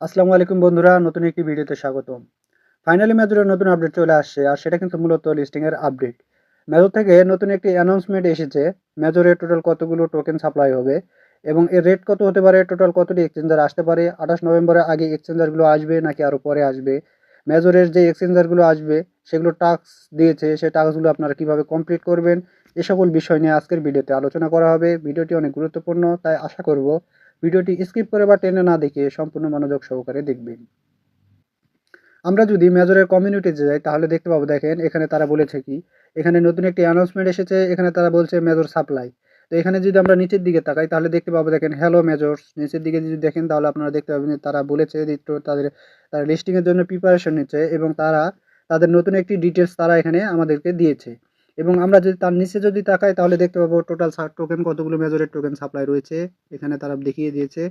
আসসালামু আলাইকুম বন্ধুরা, নতুন একটি ভিডিওতে স্বাগতম। ফাইনালি মেজরের নতুন আপডেট চলে আসছে, আর সেটা কিন্তু মূলত লিস্টিং এর আপডেট। মেজর থেকে নতুন একটি অ্যানাউন্সমেন্ট এসেছে। মেজরের টোটাল কতগুলো টোকেন সাপ্লাই হবে এবং এর রেট কত হতে পারে, টোটাল কতটি এক্সচেঞ্জার আসতে পারে, 28 নভেম্বরের আগে এক্সচেঞ্জারগুলো আসবে নাকি আরও পরে আসবে, মেজরের যে এক্সচেঞ্জারগুলো আসবে সেগুলো টাস্ক দিয়েছে, সেই টাস্কগুলো আপনারা কিভাবে কমপ্লিট করবেন, এ সকল বিষয় নিয়ে আজকের ভিডিওতে আলোচনা করা হবে। ভিডিওটি অনেক গুরুত্বপূর্ণ, তাই আশা করব ভিডিওটি স্কিপ করে বা টেনে না দেখে সম্পূর্ণ মনোযোগ সহকারে দেখবেন। আমরা যদি মেজরের কমিউনিটিতে যাই তাহলে দেখতে পাবো, দেখেন এখানে তারা বলেছে কি, এখানে নতুন একটি অ্যানাউন্সমেন্ট এসেছে। এখানে তারা বলছে মেজর সাপ্লাই। তো এখানে যদি আমরা নিচের দিকে তাকাই তাহলে দেখতে পাবো, দেখেন হ্যালো মেজর্স। নিচের দিকে যদি দেখেন তাহলে আপনারা দেখতে পাবেন যে তারা বলেছে যে তাদের তারা লিস্টিংয়ের জন্য প্রিপারেশন নিচ্ছে এবং তারা তাদের নতুন একটি ডিটেলস তারা এখানে আমাদেরকে দিয়েছে। এবং আমরা যদি তার নিচে যদি তাকাই তাহলে দেখতে পাবো টোটাল টোকেন কতগুলো মেজরের টোকেন সাপ্লাই রয়েছে, এখানে তারা দেখিয়ে দিয়েছে।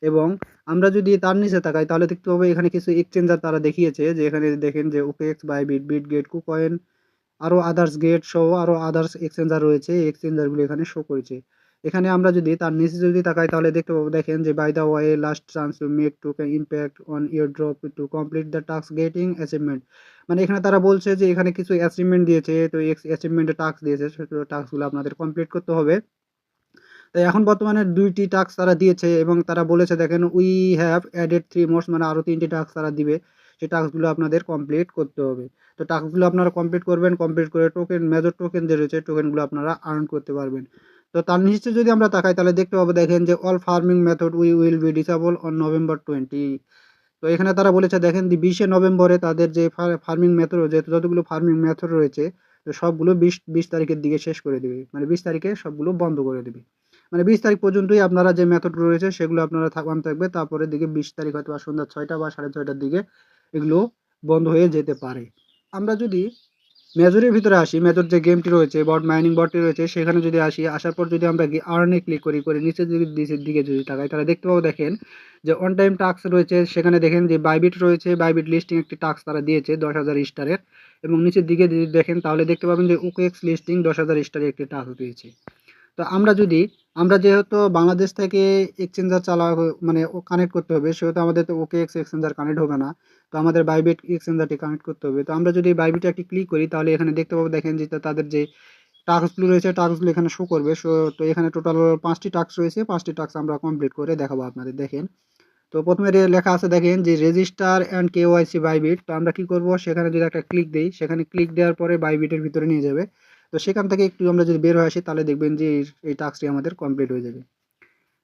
এবং আমরা যদি তার নিচে তাকাই তাহলে দেখতে পাবো এখানে কিছু এক্সচেঞ্জার তারা দেখিয়েছে, যে এখানে দেখেন যে ওকেএক্স, বাইবিট, বিটগেট, কুকয়েন, আরও আদার্স গেট সহ আরও আদার্স এক্সচেঞ্জার রয়েছে। এই এক্সচেঞ্জারগুলো এখানে শো করেছে। এখানে আমরা যদি তার নিচে যদি তাকাই তাহলে দেখতে পাবো, দেখেন যে by the way last chance to make token impact on year drop to complete the task getting achievement. মানে এখানে তারা বলছে যে এখানে কিছু অ্যাচিভমেন্ট দিয়েছে, তো অ্যাচিভমেন্টের টাস্ক দিয়েছে, টাস্কগুলো আপনাদের কমপ্লিট করতে হবে। তো এখন বর্তমানে ২টি টাস্ক তারা দিয়েছে এবং তারা বলেছে, দেখেন উই হ্যাভ অ্যাডেড 3 মোরস, মানে আরও ৩টি টাস্ক তারা দিবে। সেই টাস্কগুলো আপনাদের কমপ্লিট করতে হবে। তো টাস্কগুলো আপনারা কমপ্লিট করবেন, কমপ্লিট করে টোকেন, মেজর টোকেন যে রয়েছে টোকেনগুলো আপনারা আর্ন করতে পারবেন। তো তার নিচে যদি আমরা তাকাই তাহলে দেখতে পাবো, দেখেন যে all farming method we will be disable on November 20। তো এখানে তারা বলেছে, দেখেন 20শে নভেম্বরে তাদের যে ফার্মিং মেথড রয়েছে, যতগুলো ফার্মিং মেথড রয়েছে, তো সবগুলো ২০ তারিখের দিকে শেষ করে দেবে, মানে ২০ তারিখে সবগুলো বন্ধ করে দেবে। মানে ২০ তারিখ পর্যন্তই আপনারা যে মেথড রয়েছে সেগুলো আপনারা অন থাকবে, তারপরে দিকে ২০ তারিখ হয়তো বা সন্ধ্যা ৬টা বা ৬:৩০টার দিকে এগুলো বন্ধ হয়ে যেতে পারে। আমরা যদি মেজরের ভিতরে আসি, মেজর যে গেমটি রয়েছে, বট মাইনিং বটটি রয়েছে, সেখানে যদি আসি, আসার পর যদি আমরা আর্নে ক্লিক করি, করে নিচের দিকে যদি তাকাই তাহলে দেখতে পাবো, দেখেন যে অন টাইম টাস্ক রয়েছে। সেখানে দেখেন যে বাইবিট রয়েছে, বাইবিট লিস্টিং একটি টাস্ক তারা দিয়েছে ১০,০০০ স্টারের। এবং নিচের দিকে যদি দেখেন তাহলে দেখতে পাবেন যে ওকেএক্স লিস্টিং ১০,০০০ স্টারের একটি টাস্ক দিয়েছে। তো আমরা যেহেতু বাংলাদেশ থেকে এক্সচেঞ্জার মানে কানেক্ট করতে হবে, সেহেতু আমাদের তো ওকেএক্স এক্সচেঞ্জার কানেক্ট হবে না। তো আমাদের বাইবিট এক্সচেঞ্জারটি কানেক্ট করতে হবে। তো আমরা যদি বাইবিটে একটি ক্লিক করি তাহলে এখানে দেখতে পাবো, দেখেন যে তাদের যে টাস্কগুলো রয়েছে টাস্কগুলো এখানে শো করবে। তো এখানে টোটাল ৫টি টাস্ক রয়েছে, ৫টি টাস্ক আমরা কমপ্লিট করে দেখাবো আপনাদের। দেখেন, তো প্রথমে লেখা আছে, দেখেন যে রেজিস্টার অ্যান্ড কেওয়াইসি বাইবিট। তো আমরা কি করব, সেখানে যদি একটা ক্লিক দেই, সেখানে ক্লিক দেওয়ার পরে বাইবিটের ভিতরে নিয়ে যাবে। তো সেখান থেকে একটু আমরা যদি বের হয়ে আসি তাহলে দেখবেন যে এই টাস্কটি আমাদের কমপ্লিট হয়ে যাবে।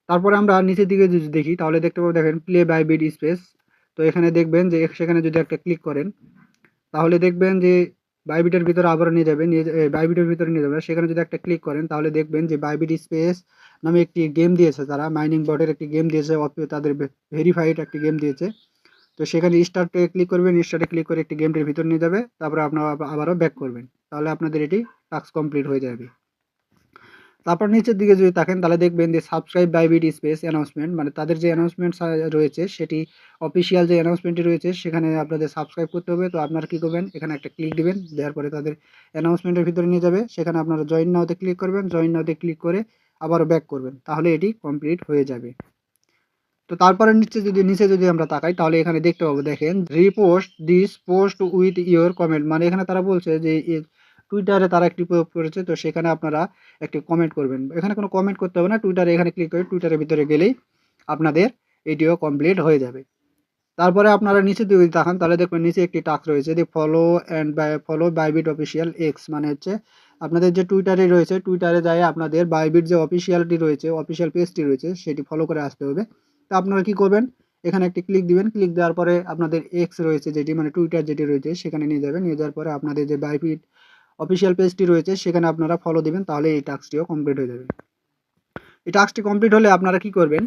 তারপরে আমরা নিচের দিকে যদি দেখি তাহলে দেখতে পাবো, দেখেন প্লে বাইবিট স্পেস। তো এখানে দেখবেন যে সেখানে যদি একটা ক্লিক করেন তাহলে দেখবেন যে বাইবিটের ভিতরে আবার নিয়ে যাবে, বাইবিটের ভিতরে নিয়ে যাবে। সেখানে যদি একটা ক্লিক করেন তাহলে দেখবেন যে বাইবিট স্পেস নামে একটি গেম দিয়েছে, তারা মাইনিং বটের একটি গেম দিয়েছে, তাদের ভেরিফাইড একটি গেম দিয়েছে। তো সেখানে স্টার্টে ক্লিক করবেন, স্টার্টে ক্লিক করে একটি গেমটির ভিতর নিয়ে যাবে, তারপরে আপনারা আবারও ব্যাক করবেন, তাহলে আপনাদের এটি টাস্ক কমপ্লিট হয়ে যাবে। তারপর নিচের দিকে যদি তাকেন তাহলে দেখবেন যে সাবস্ক্রাইব বাইবিট স্পেস অ্যানাউন্সমেন্ট, মানে তাদের যে অ্যানাউন্সমেন্ট রয়েছে সেটি অফিসিয়াল যে অ্যানাউন্সমেন্টটি রয়েছে সেখানে আপনাদের সাবস্ক্রাইব করতে হবে। তো আপনারা কী করবেন, এখানে একটা ক্লিক দিবেন, দেওয়ার পরে তাদের অ্যানাউন্সমেন্টের ভিতরে নিয়ে যাবে। সেখানে আপনারা জয়েন নাওতে ক্লিক করবেন, জয়েন নাওতে ক্লিক করে আবারও ব্যাক করবেন, তাহলে এটি কমপ্লিট হয়ে যাবে। তো তারপরে নিচে যদি আমরা তাকাই তাহলে এখানে দেখতে পাবো, দেখেন repost this post with your comment, মানে এখানে তারা বলছে যে টুইটারে তারা একটি পোস্ট করেছে, তো সেখানে আপনারা একটি কমেন্ট করবেন। এখানে কোনো কমেন্ট করতে হবে না, টুইটারে এখানে ক্লিক করে টুইটারের ভিতরে গেলেই আপনাদের এটিও কমপ্লিট হয়ে যাবে। তারপরে আপনারা নিচে যদি তাকান তাহলে দেখবেন নিচে একটি টাস্ক রয়েছে, যে ফলো বাইবিট অফিসিয়াল এক্স, মানে হচ্ছে আপনাদের যে টুইটারে রয়েছে, টুইটারে যায় আপনাদের বাইবিট যে অফিসিয়ালটি রয়েছে, অফিসিয়াল পেজটি রয়েছে, সেটি ফলো করে আসতে হবে। তো আপনারা কি করবেন, এখানে একটি ক্লিক দিবেন, ক্লিক দেওয়ার পরে আপনাদের এক্স রয়েছে যেটি, মানে টুইটার যেটি রয়েছে সেখানে নিয়ে যাবেন, নিয়ে যাওয়ার পরে আপনাদের যে বাইবিট অফিসিয়াল পেজটি রয়েছে সেখানে আপনারা ফলো দিবেন, তাহলে এই টাস্কটিও কমপ্লিট হয়ে যাবে। এই টাস্কটি কমপ্লিট হলে আপনারা কি করবেন,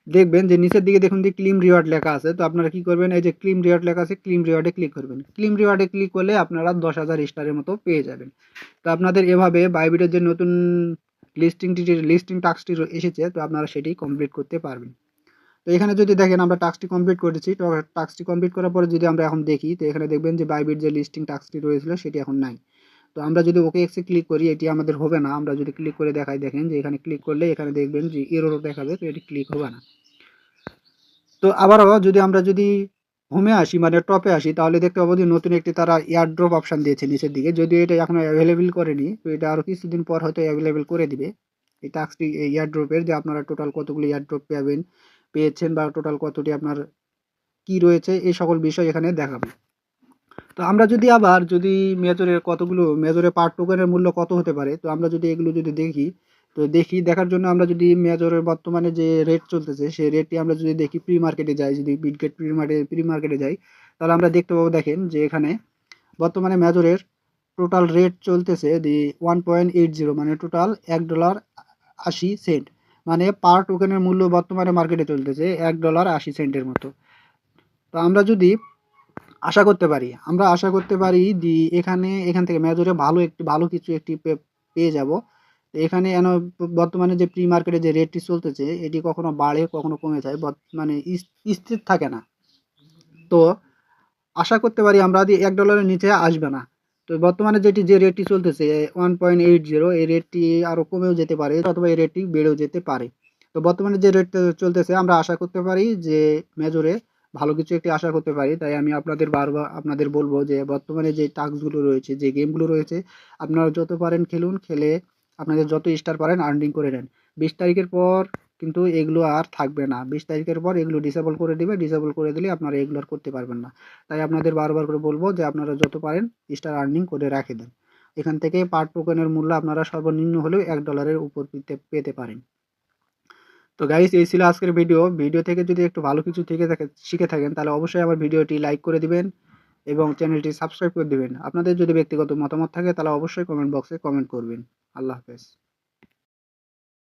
দেখবেন যে নিচের দিকে দেখুন যে ক্লেম রিওয়ার্ড লেখা আছে। তো আপনারা কি করবেন, এই যে ক্লেম রিওয়ার্ড লেখা আছে, ক্লেম রিওয়ার্ডে ক্লিক করবেন। ক্লেম রিওয়ার্ডে ক্লিক করলে আপনারা ১০,০০০ স্টারের মতো পেয়ে যাবেন। তো আপনাদের এভাবে বাইবিটের যে নতুন লিস্টিং টাস্কটি এসেছে, তো আপনারা সেটি কমপ্লিট করতে পারবেন। তো এখানে যদি দেখেন আমরা টাস্কটি কমপ্লিট করেছি, তো টাস্কটি কমপ্লিট করার পরে যদি আমরা এখন দেখি, তো এখানে দেখবেন যে বাইবিট যে লিস্টিং টাস্কটি রয়েছিল সেটি এখন নাই। তো আমরা যদি ওকে এক্সে ক্লিক করি এটি আমাদের হবে না। আমরা যদি ক্লিক করে দেখাই, দেখেন যে এখানে ক্লিক করলে এখানে দেখবেন যে এরর দেখাবে, তো এটি ক্লিক হবে না। তো আবারও যদি আমরা হোমে আসি মানে টপে আসি, তাহলে দেখতে পাবো যে নতুন একটি তারা এয়ারড্রপ অপশন দিয়েছে নিচের দিকে। যদিও এটা এখনো অ্যাভেলেবেল করেনি, তো এটা আরো কিছুদিন পর হয়তো অ্যাভেলেবেল করে দিবে এই টাস্কটি, এই এয়ারড্রপের, যে আপনারা টোটাল কতগুলো এয়ারড্রপ পেয়েছেন বা টোটাল কতটি আপনার কি রয়েছে, এই সকল বিষয় এখানে দেখাবে। তো আমরা মেজরের পার টোকেনের মূল্য কত হতে পারে, তো আমরা যদি এগুলো যদি দেখি, তো দেখার জন্য আমরা যদি মেজরের বর্তমানে যে রেট চলতেছে সেই রেটটি আমরা যদি দেখি, প্রি মার্কেটে যাই, যদি বিটগেট প্রি মার্কেটে যাই, তাহলে আমরা দেখতে পাবো, দেখেন যে এখানে বর্তমানে মেজরের টোটাল রেট চলতেছে 1.80, মানে টোটাল $1.80, মানে পার টোকেনের মূল্য বর্তমানে মার্কেটে চলতেছে $1.80 মতো। তো আমরা আশা করতে পারি এখান থেকে মেজরে ভালো কিছু একটি পেয়ে যাব। তো এখানে বর্তমানে যে প্রি মার্কেটে যে রেটটি চলতেছে, এটি কখনো বাড়ে কখনো কমে যায়, মানে স্থির থাকে না। তো আশা করতে পারি আমরা $1 নিচে আসবে না। তো বর্তমানে যে রেটটি চলতেছে 1.80, এই রেটটি আরো কমেও যেতে পারে অথবা এই রেটটি বেড়েও যেতে পারে। তো বর্তমানে যে রেট চলতেছে, আমরা আশা করতে পারি যে মেজরে ভালো কিছু একটি আশা করতে পারি। তাই আমি আপনাদের বলবো যে বর্তমানে যে টাস্কগুলো রয়েছে, যে গেমগুলো রয়েছে, আপনারা যত পারেন খেলুন, খেলে আপনাদের যত স্টার পারেন আর্নিং করে নেন। 20 তারিখের পর কিন্তু এগুলো আর থাকবে না। 20 তারিখের পর এগুলো ডিসেবল করে দিবে। ডিসেবল করে দিলে আপনারা এগুলো আর করতে পারবেন না। তাই আপনাদের বারবার করে বলবো যে আপনারা যত পারেন স্টার আর্নিং করে রাখে দেন। এখান থেকে পার টোকেনের মূল্য আপনারা সর্বনিম্ন হলেও $1 উপর পেতে পারেন। তো গাইস, এই ছিল আজকের ভিডিও থেকে যদি একটু ভালো কিছু শিখে থাকেন, তাহলে অবশ্যই আমার ভিডিওটি লাইক করে দিবেন এবং চ্যানেলটি সাবস্ক্রাইব করে দিবেন। আপনাদের যদি ব্যক্তিগত মতামত থাকে তাহলে অবশ্যই কমেন্ট বক্সে কমেন্ট করবেন। আল্লাহ হাফেজ।